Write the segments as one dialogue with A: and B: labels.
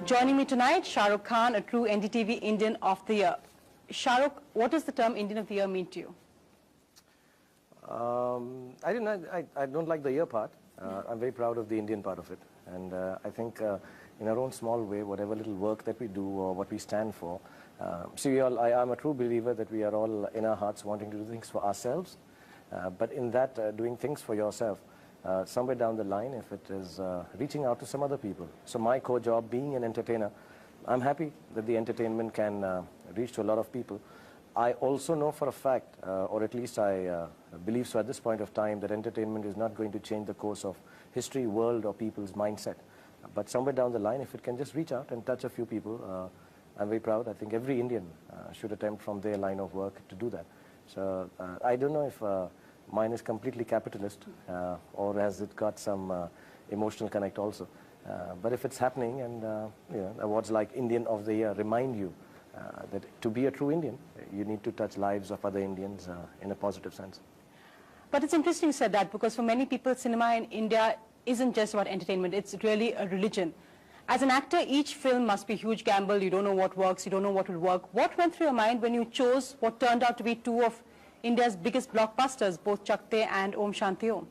A: Joining me tonight, Shahrukh Khan, a true NDTV Indian of the Year. Shahrukh, what does the term Indian of the Year mean to you?
B: I don't like the year part. I'm very proud of the Indian part of it. And I think in our own small way, whatever little work that we do or what we stand for, I'm a true believer that we are all in our hearts wanting to do things for ourselves. But in that, doing things for yourself, somewhere down the line, if it is reaching out to some other people. So my core job being an entertainer, I'm happy that the entertainment can reach to a lot of people. I also know for a fact, or at least I believe so at this point of time, that entertainment is not going to change the course of history, world, or people's mindset. But somewhere down the line, if it can just reach out and touch a few people, I'm very proud. I think every Indian should attempt from their line of work to do that. So I don't know if mine is completely capitalist, or has it got some emotional connect also. But if it's happening, and awards like Indian of the Year remind you that to be a true Indian, you need to touch lives of other Indians in a positive sense.
A: But it's interesting you said that, because for many people, cinema in India isn't just about entertainment, it's really a religion. As an actor, each film must be a huge gamble. You don't know what works, you don't know what will work. What went through your mind when you chose what turned out to be two of India's biggest blockbusters, both Chakte and Om Shanti Om?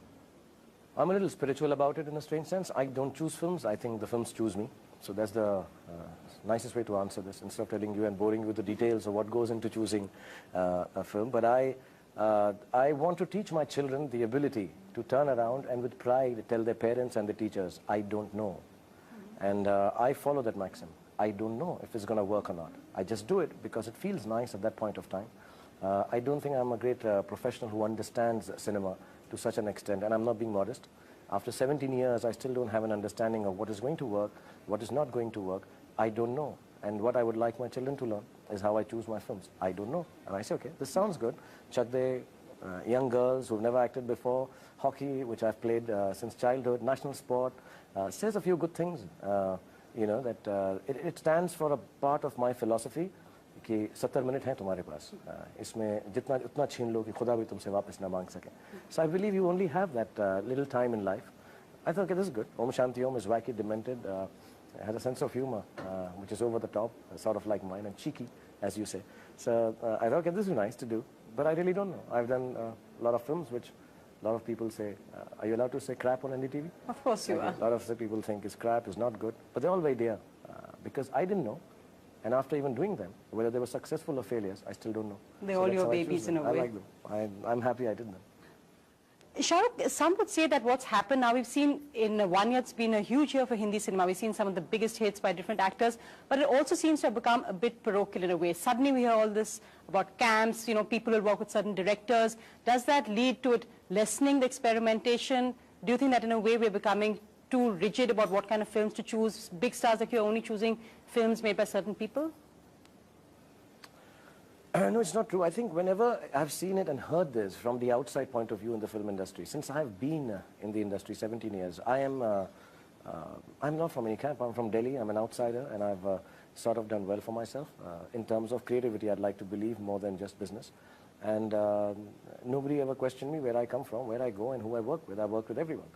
B: I'm a little spiritual about it in a strange sense. I don't choose films, I think the films choose me. So that's the nicest way to answer this, instead of telling you and boring you with the details of what goes into choosing a film. But I want to teach my children the ability to turn around and with pride tell their parents and the teachers, I don't know. And I follow that maxim. I don't know if it's going to work or not. I just do it because it feels nice at that point of time. I don't think I'm a great professional who understands cinema to such an extent, and I'm not being modest. After 17 years, I still don't have an understanding of what is going to work, what is not going to work. I don't know. And what I would like my children to learn is how I choose my films. I don't know. And I say, okay, this sounds good. Chakde, young girls who've never acted before, hockey, which I've played since childhood, national sport, says a few good things, that it stands for a part of my philosophy कि 70 minute हैं तुम्हारे पास, इसमें जितना उतना छीन लो कि खुदा भी तुमसे वापस ना मांग सके. So I believe you only have that little time in life. I thought, okay, this is good. Om Shanti Om is wacky, demented, has a sense of humor, which is over the top, sort of like mine, and cheeky, as you say. So I thought, okay, this is nice to do, but I really don't know. I've done a lot of films which a lot of people say, are you allowed to say crap on NDTV?
A: Of course you are.
B: A lot of people think it's crap, it's not good, but they're all very dear, because I didn't know. And after even doing them, whether they were successful or failures, I still don't know.
A: They're all your babies in a way.
B: I like them. I'm happy I did them.
A: Shahrukh, some would say that what's happened now, we've seen in 1 year, it's been a huge year for Hindi cinema. We've seen some of the biggest hits by different actors, but it also seems to have become a bit parochial in a way. Suddenly we hear all this about camps, people will work with certain directors. Does that lead to it lessening the experimentation? Do you think that in a way we're becoming too rigid about what kind of films to choose? Big stars, like you're only choosing films made by certain people?
B: No, it's not true. I think whenever I've seen it and heard this from the outside point of view in the film industry, since I've been in the industry 17 years, I'm not from any camp. I'm from Delhi. I'm an outsider, and I've sort of done well for myself. In terms of creativity, I'd like to believe more than just business. And nobody ever questioned me where I come from, where I go, and who I work with. I work with everyone.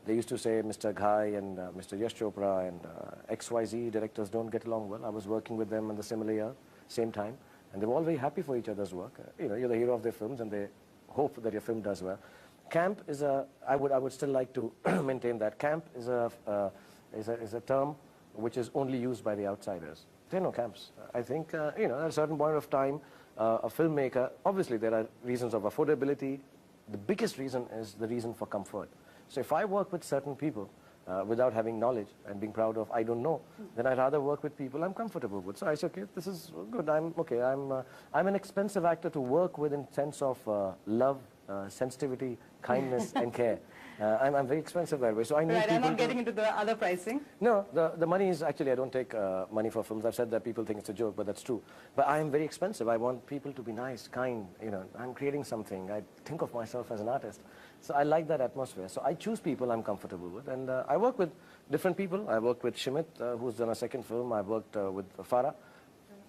B: They used to say Mr. Ghai and Mr. Yash Chopra and XYZ directors don't get along well. I was working with them in the similar year, same time, and they were all very happy for each other's work. You're the hero of their films, and they hope that your film does well. Camp is I would still like to maintain that. Camp is a term which is only used by the outsiders. There are no camps. I think, at a certain point of time, a filmmaker, obviously there are reasons of affordability. The biggest reason is the reason for comfort. So if I work with certain people without having knowledge and being proud of, I don't know, then I'd rather work with people I'm comfortable with. So I say, okay, this is good. I'm an expensive actor to work with in sense of love, sensitivity, kindness, and care. I'm very expensive that way. So I need
A: I'm not getting into the other pricing.
B: No, the money is actually, I don't take money for films. I've said that people think it's a joke, but that's true. But I am very expensive. I want people to be nice, kind. I'm creating something. I think of myself as an artist. So I like that atmosphere. So I choose people I'm comfortable with. And I work with different people. I worked with Shimit, who's done a second film. I worked with Farah.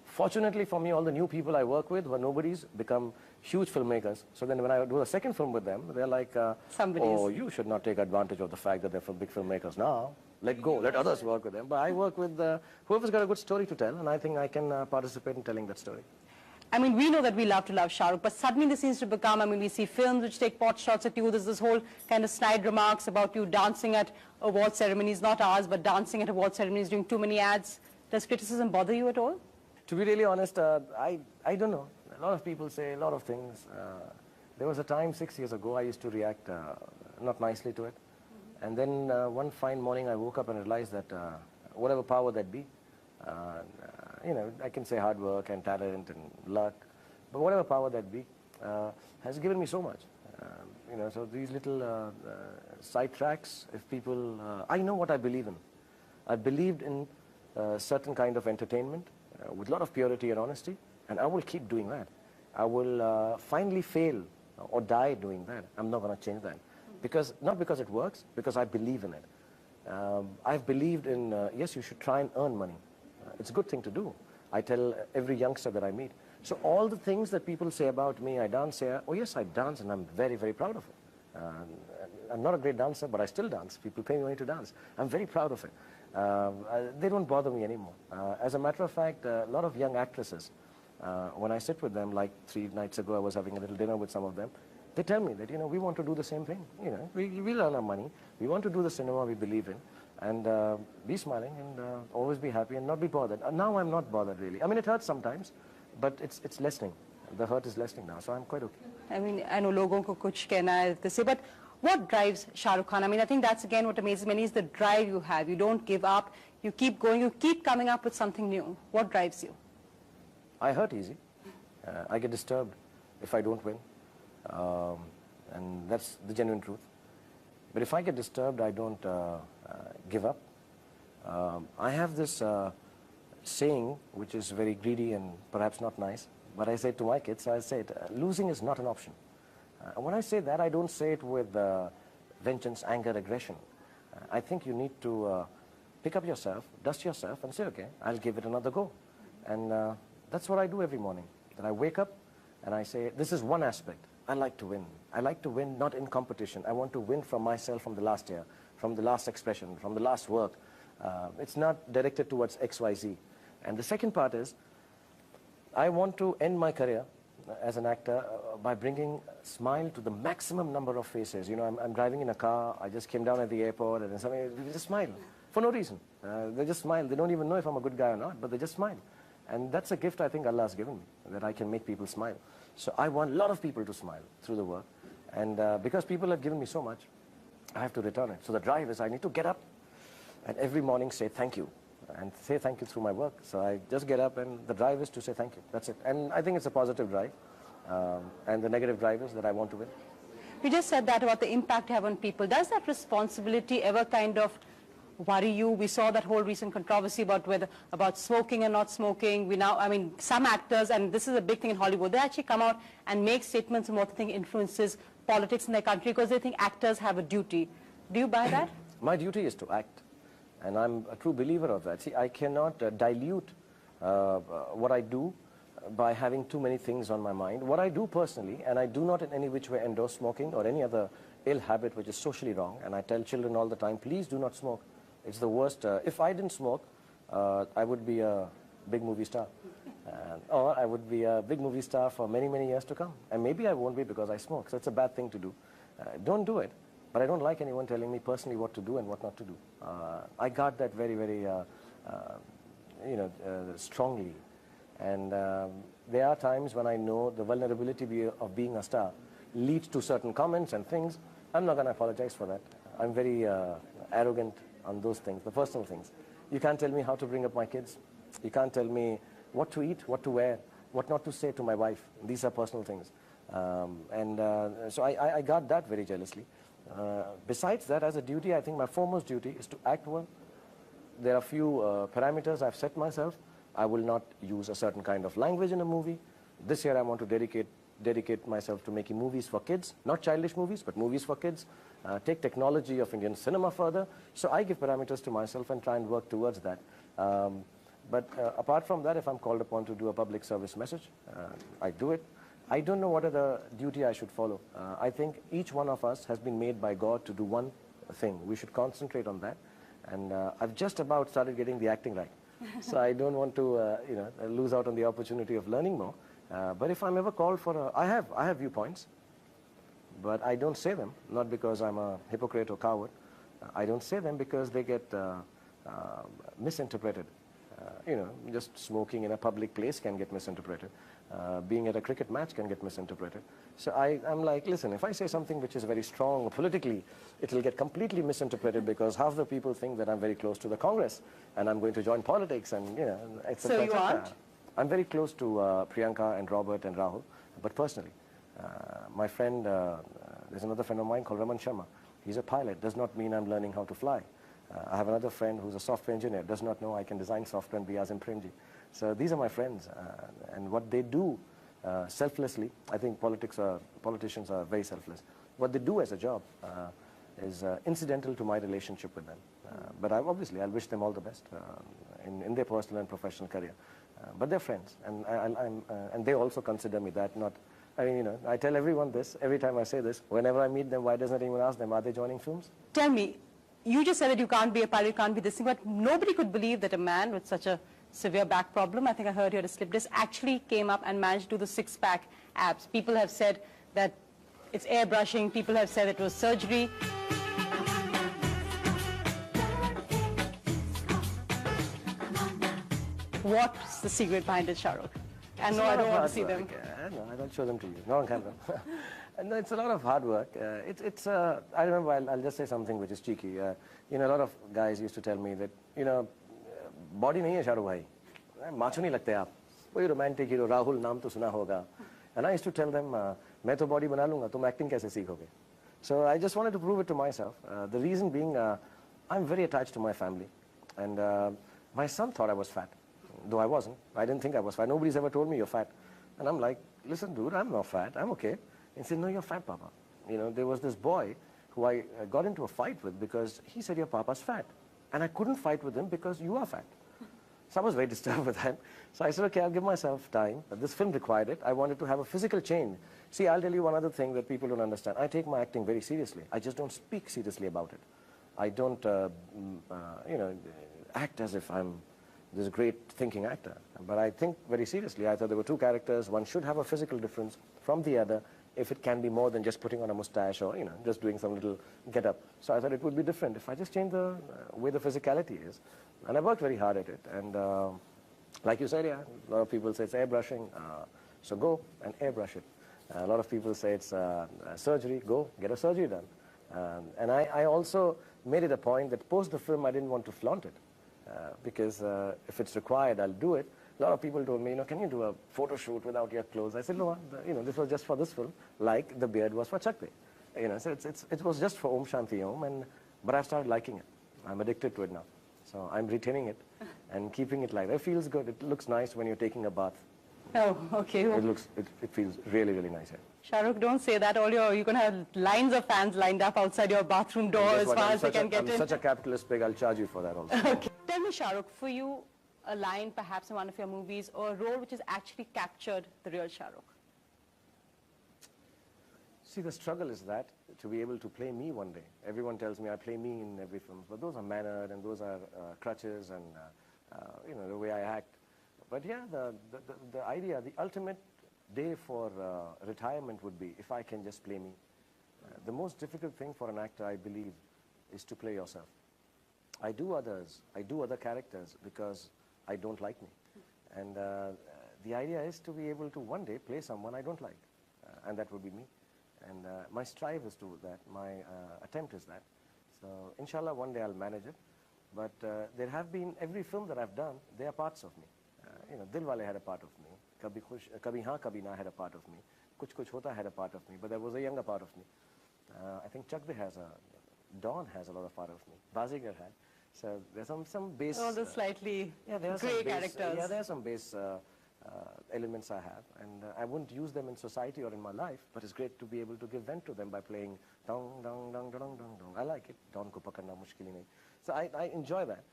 B: Fortunately for me, all the new people I work with who are nobodies become huge filmmakers. So then when I do a second film with them, they're like, oh, you should not take advantage of the fact that they're big filmmakers now. let go, let others work with them. But I work with whoever's got a good story to tell, and I think I can participate in telling that story.
A: I mean, we know that we love to love Shahrukh, but suddenly this seems to become, I mean, we see films which take pot shots at you. There's this whole kind of snide remarks about you dancing at award ceremonies, not ours, but dancing at award ceremonies, doing too many ads. Does criticism bother you at all?
B: To be really honest, I don't know. A lot of people say a lot of things. There was a time 6 years ago I used to react not nicely to it. And then one fine morning I woke up and realized that whatever power that be, you know, I can say hard work and talent and luck, but whatever power that be has given me so much. You know, so these little side tracks, if people, I know what I believe in. I believed in certain kind of entertainment with a lot of purity and honesty, and I will keep doing that. I will finally fail or die doing that. I'm not going to change that. Because, not because it works, because I believe in it. I've believed in, yes, you should try and earn money. It's a good thing to do. I tell every youngster that I meet. So all the things that people say about me, I dance here, oh yes, I dance and I'm very, very proud of it. I'm not a great dancer, but I still dance. People pay me money to dance. I'm very proud of it. They don't bother me anymore. As a matter of fact, a lot of young actresses, when I sit with them, like 3 nights ago I was having a little dinner with some of them, they tell me that, you know, we want to do the same thing. You know, we earn our money. We want to do the cinema we believe in. And be smiling and always be happy and not be bothered. Now I'm not bothered really. I mean, it hurts sometimes, but it's lessening. The hurt is lessening now, so I'm quite okay.
A: I mean, I know logon ko kuch kehna hai to say, but what drives Shah Rukh Khan? I mean, I think that's again what amazes me is the drive you have. You don't give up. You keep going. You keep coming up with something new. What drives you?
B: I hurt easy. I get disturbed if I don't win. And that's the genuine truth. But if I get disturbed, I don't give up. I have this saying, which is very greedy and perhaps not nice, but I say it to my kids, I say it, losing is not an option. When I say that, I don't say it with vengeance, anger, aggression. I think you need to pick up yourself, dust yourself, and say, okay, I'll give it another go. And that's what I do every morning. That I wake up and I say, this is one aspect. I like to win. I like to win not in competition. I want to win from myself from the last year, from the last expression, from the last work. It's not directed towards XYZ. And the second part is, I want to end my career as an actor by bringing smile to the maximum number of faces. You know, I'm driving in a car, I just came down at the airport, and somebody just smile for no reason. They just smile. They don't even know if I'm a good guy or not, but they just smile. And that's a gift I think Allah has given me, that I can make people smile. So I want a lot of people to smile through the work. And because people have given me so much, I have to return it. So the drive is I need to get up and every morning say thank you. And say thank you through my work. So I just get up and the drive is to say thank you. That's it. And I think it's a positive drive. And the negative drive is that I want to win.
A: You just said that about the impact you have on people. Does that responsibility ever kind of worry you? We saw that whole recent controversy about smoking and not smoking. We now, I mean, some actors, and this is a big thing in Hollywood, they actually come out and make statements on what they think influences politics in their country because they think actors have a duty. Do you buy that?
B: My duty is to act. And I'm a true believer of that. See, I cannot dilute what I do by having too many things on my mind. What I do personally, and I do not in any which way endorse smoking or any other ill habit which is socially wrong, and I tell children all the time, please do not smoke. It's the worst. If I didn't smoke, I would be a big movie star. Or I would be a big movie star for many, many years to come. And maybe I won't be because I smoke. So it's a bad thing to do. Don't do it. But I don't like anyone telling me personally what to do and what not to do. I guard that very, very, strongly. And there are times when I know the vulnerability of being a star leads to certain comments and things. I'm not going to apologize for that. I'm very arrogant on those things, the personal things. You can't tell me how to bring up my kids. You can't tell me what to eat, what to wear, what not to say to my wife. These are personal things. So I guard that very jealously. Besides that, as a duty, I think my foremost duty is to act well. There are few parameters I've set myself. I will not use a certain kind of language in a movie. This year I want to dedicate myself to making movies for kids, not childish movies, but movies for kids. Take technology of Indian cinema further. So I give parameters to myself and try and work towards that. But apart from that, if I'm called upon to do a public service message, I do it. I don't know what other duty I should follow. I think each one of us has been made by God to do one thing. We should concentrate on that. And I've just about started getting the acting right. So I don't want to, lose out on the opportunity of learning more. But if I'm ever called for I have viewpoints, but I don't say them, not because I'm a hypocrite or coward. I don't say them because they get misinterpreted. Just smoking in a public place can get misinterpreted. Being at a cricket match can get misinterpreted. So I'm like, listen, if I say something which is very strong politically, it will get completely misinterpreted because half the people think that I'm very close to the Congress and I'm going to join politics and, etc.
A: So you aren't?
B: I'm very close to Priyanka and Robert and Rahul, but personally. My friend, there's another friend of mine called Raman Sharma. He's a pilot, does not mean I'm learning how to fly. I have another friend who's a software engineer, does not know I can design software and be Azim Premji. So these are my friends, and what they do selflessly, I think politicians are very selfless. What they do as a job is incidental to my relationship with them. But obviously, I'll wish them all the best in their personal and professional career. But they're friends, and and they also consider me that. Not, I mean, I tell everyone this every time I say this. Whenever I meet them, why doesn't anyone ask them, are they joining films?
A: Tell me, you just said that you can't be a pilot, you can't be this thing, but nobody could believe that a man with such a severe back problem, I think I heard you had a slip disc, actually came up and managed to do the six-pack abs. People have said that it's airbrushing, people have said it was surgery. What's the secret behind it, Shahrukh? And no, I don't want to see them.
B: No, I don't show them to you, not on camera. And it's a lot of hard work. I remember, I'll just say something which is cheeky. A lot of guys used to tell me that, body nahi hai Shahrukh bhai. Macho nahi lagte aap. Koi romantic hero, Rahul naam to suna hoga. And I used to tell them, main to body bana lunga, tum acting kaise seekhoge? So I just wanted to prove it to myself. The reason being, I'm very attached to my family. And my son thought I was fat, though I wasn't. I didn't think I was fat. Nobody's ever told me you're fat. And I'm like, listen, dude, I'm not fat. I'm okay. And he said, no, you're fat, Papa. There was this boy who I got into a fight with because he said, your Papa's fat. And I couldn't fight with him because you are fat. So I was very disturbed with that. So I said, okay, I'll give myself time. This film required it. I wanted to have a physical change. See, I'll tell you one other thing that people don't understand. I take my acting very seriously. I just don't speak seriously about it. I don't, act as if I'm this great thinking actor. But I think very seriously. I thought there were two characters. One should have a physical difference from the other if it can be more than just putting on a mustache or, just doing some little get-up. So I thought it would be different if I just change the way the physicality is. And I worked very hard at it. And like you said, yeah, a lot of people say it's airbrushing. So go and airbrush it. A lot of people say it's surgery. Go, get a surgery done. And I also made it a point that post the film, I didn't want to flaunt it. Because if it's required, I'll do it. A lot of people told me, can you do a photo shoot without your clothes? I said, no, this was just for this film, like the beard was for Chak De. So it was just for Om Shanti Om, but I've started liking it. I'm addicted to it now. So I'm retaining it and keeping it light. It feels good. It looks nice when you're taking a bath.
A: Oh, okay.
B: It feels really, really nice here.
A: Shahrukh, don't say that. You're going to have lines of fans lined up outside your bathroom door as far as they can get in.
B: I'm such a capitalist pig, I'll charge you for that also.
A: Okay. Tell me, Shahrukh, for you, a line perhaps in one of your movies or a role which has actually captured the real Shahrukh?
B: See, the struggle is that, to be able to play me one day. Everyone tells me I play me in every film, but those are mannered and those are crutches and, the way I act. But yeah, the idea, the ultimate day for retirement would be if I can just play me. The most difficult thing for an actor, I believe, is to play yourself. I do other characters because I don't like me. And the idea is to be able to one day play someone I don't like. And that would be me. And my strive is to that. My attempt is that. So, inshallah, one day I'll manage it. But there have been, every film that I've done, they are parts of me. Dilwale had a part of me. Kabhi Haan Kabhi Na had a part of me. Kuch Kuch Hota had a part of me. But there was a younger part of me. I think Chak De Dawn has a lot of part of me. Bazigar had. So there's some base...
A: All the slightly grey characters.
B: Yeah, there are some base elements I have. And I wouldn't use them in society or in my life, but it's great to be able to give vent to them by playing dong, dong, dong, dong, dong, dong. I like it. Dawn ko pakarna mushkil nahi. So I enjoy that.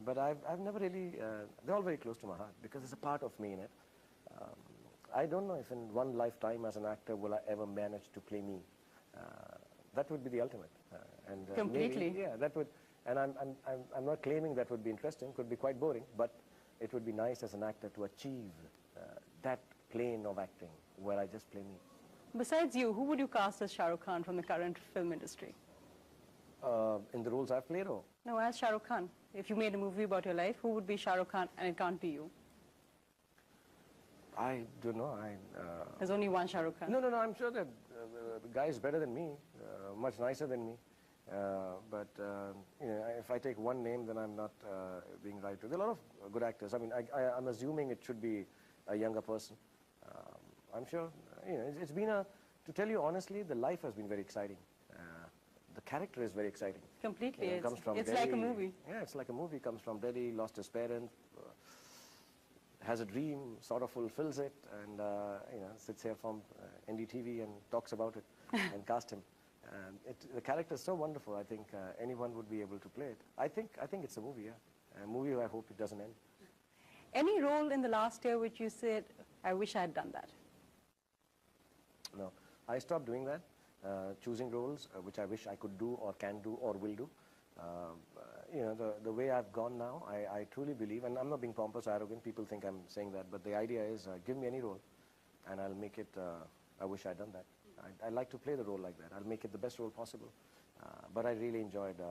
B: But I've never really... they're all very close to my heart because there's a part of me in it. I don't know if in one lifetime as an actor will I ever manage to play me. That would be the ultimate.
A: Completely.
B: Maybe, yeah, that would... And I'm not claiming that would be interesting, could be quite boring, but it would be nice as an actor to achieve that plane of acting where I just play me.
A: Besides you, who would you cast as Shah Rukh Khan from the current film industry?
B: In the roles I've played, or?
A: No, as Shah Rukh Khan. If you made a movie about your life, who would be Shah Rukh Khan and it can't be you?
B: I don't know.
A: There's only one Shah Rukh Khan.
B: No, I'm sure that the guy is better than me, much nicer than me. But you know, if I take one name, then I'm not being right. There are a lot of good actors. I mean, I'm assuming it should be a younger person. I'm sure, you know, it's been to tell you honestly, the life has been very exciting. The character is very exciting.
A: Completely.
B: You know, comes from
A: it's
B: Delhi.
A: like a movie.
B: Yeah, it's like a movie. Comes from Delhi, lost his parents, has a dream, sort of fulfills it, and you know, sits here from NDTV and talks about it and cast him. The character is so wonderful. I think anyone would be able to play it. I think it's a movie. Yeah, a movie. I hope it doesn't end.
A: Any role in the last year which you said, I wish I had done that?
B: No, I stopped doing that. Choosing roles which I wish I could do or can do or will do. You know, the way I've gone now, I truly believe, and I'm not being pompous or arrogant, people think I'm saying that, but the idea is give me any role and I'll make it, I wish I'd done that. I like to play the role like that. I'll make it the best role possible. But I really enjoyed,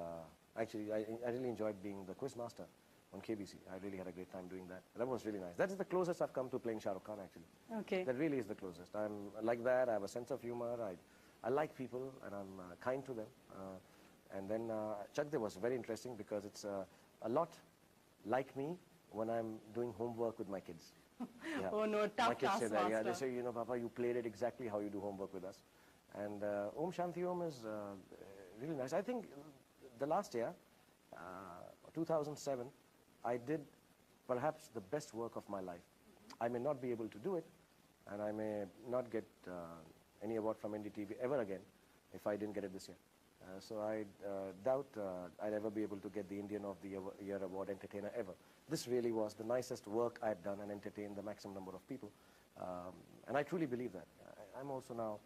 B: actually, I really enjoyed being the quiz master on KBC. I really had a great time doing that. That was really nice. That is the closest I've come to playing Shah Rukh Khan, actually.
A: Okay.
B: That really is the closest. I'm like that. I have a sense of humor. I like people, and I'm kind to them. And then Chak De was very interesting because it's a lot like me when I'm doing homework with my kids. Yeah.
A: Oh no,
B: My
A: tough
B: kids say that. Yeah, they
A: taskmaster.
B: say, you know, Papa, you played it exactly how you do homework with us. And Om Shanti Om is really nice. I think the last year, 2007, I did perhaps the best work of my life. I may not be able to do it, and I may not get any award from NDTV ever again if I didn't get it this year. So I doubt I'd ever be able to get the Indian of the Year Award Entertainer ever. This really was the nicest work I've done and entertained the maximum number of people. And I truly believe that. I'm also now,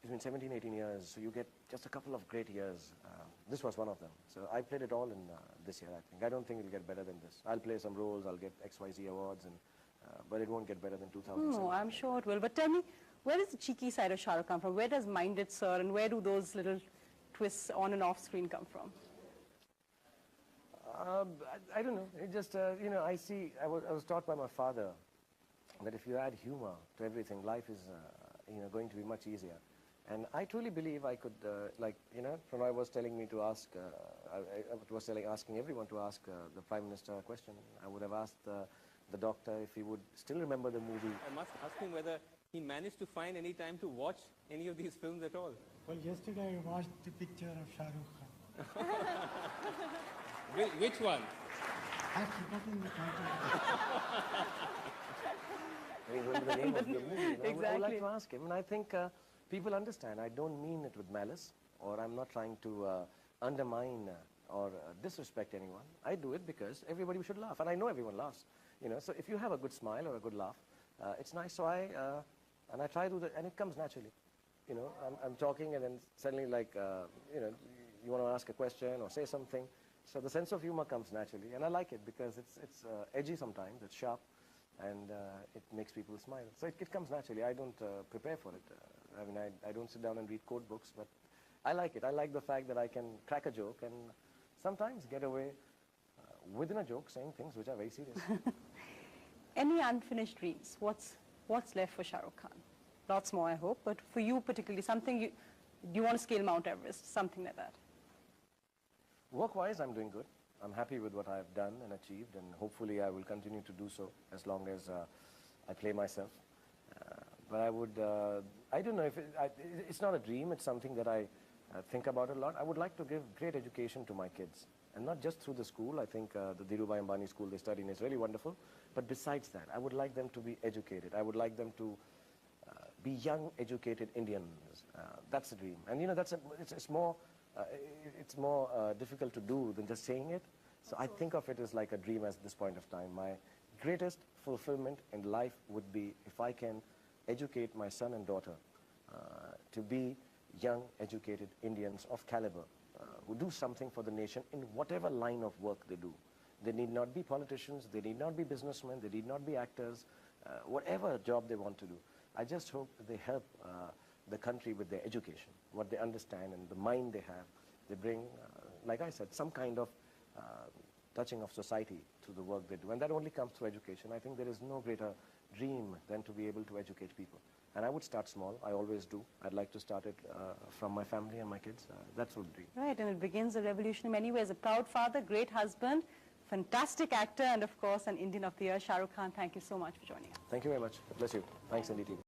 B: it's been 17, 18 years, so you get just a couple of great years. This was one of them. So I played it all in this year, I think. I don't think it'll get better than this. I'll play some roles, I'll get XYZ awards, and but it won't get better than 2007.
A: No, I'm sure it will. But tell me, where does the cheeky side of Shah Rukh come from? Where does Minded Sir and where do those little twists on and off screen come from?
B: I don't know. It just, you know, I was taught by my father that if you add humor to everything, life is, you know, going to be much easier. And I truly believe I could, like, you know, Pranay was telling me to ask, I was asking everyone to ask the Prime Minister a question. I would have asked the doctor if he would still remember the movie.
C: I must ask him whether he managed to find any time to watch any of these films at all.
D: Well, yesterday I watched the picture of Shahrukh Khan.
C: Which one?
D: I've forgotten the title.
B: I mean, remember the name of the movie. You know, I would like
A: Exactly.
B: to ask him. And I think people understand. I don't mean it with malice, or I'm not trying to undermine or disrespect anyone. I do it because everybody should laugh. And I know everyone laughs. You know, so if you have a good smile or a good laugh, it's nice. So I try to do that, and it comes naturally. You know, I'm talking, and then suddenly, like, you know, you want to ask a question or say something. So the sense of humor comes naturally, and I like it because it's edgy sometimes, it's sharp, and it makes people smile. So it comes naturally. I don't prepare for it. I mean, I don't sit down and read code books, but I like it. I like the fact that I can crack a joke and sometimes get away within a joke saying things which are very serious.
A: Any unfinished dreams? What's left for Shah Rukh Khan? Lots more, I hope, but for you particularly, something do you want to scale Mount Everest, something like that?
B: Work-wise, I'm doing good. I'm happy with what I've done and achieved, and hopefully I will continue to do so as long as I play myself. But I would, I don't know if it's not a dream, it's something that I think about a lot. I would like to give great education to my kids, and not just through the school. I think the Dhirubhai Ambani school they study in is really wonderful. But besides that, I would like them to be educated. I would like them to be young, educated Indians. That's a dream. And you know, it's more difficult to do than just saying it. So I think of it as like a dream at this point of time. My greatest fulfillment in life would be if I can educate my son and daughter to be young, educated Indians of caliber. who do something for the nation in whatever line of work they do. They need not be politicians, they need not be businessmen, they need not be actors, whatever job they want to do. I just hope that they help the country with their education, what they understand and the mind they have. They bring, like I said, some kind of touching of society to the work they do. And that only comes through education. I think there is no greater dream than to be able to educate people. And I would start small. I always do. I'd like to start it from my family and my kids. That's what I dream.
A: Right, and it begins a revolution in many ways. A proud father, great husband, fantastic actor, and of course, an Indian of the Year. Shah Rukh Khan, thank you so much for joining us.
B: Thank you very much. Bless you. Thanks, NDTV.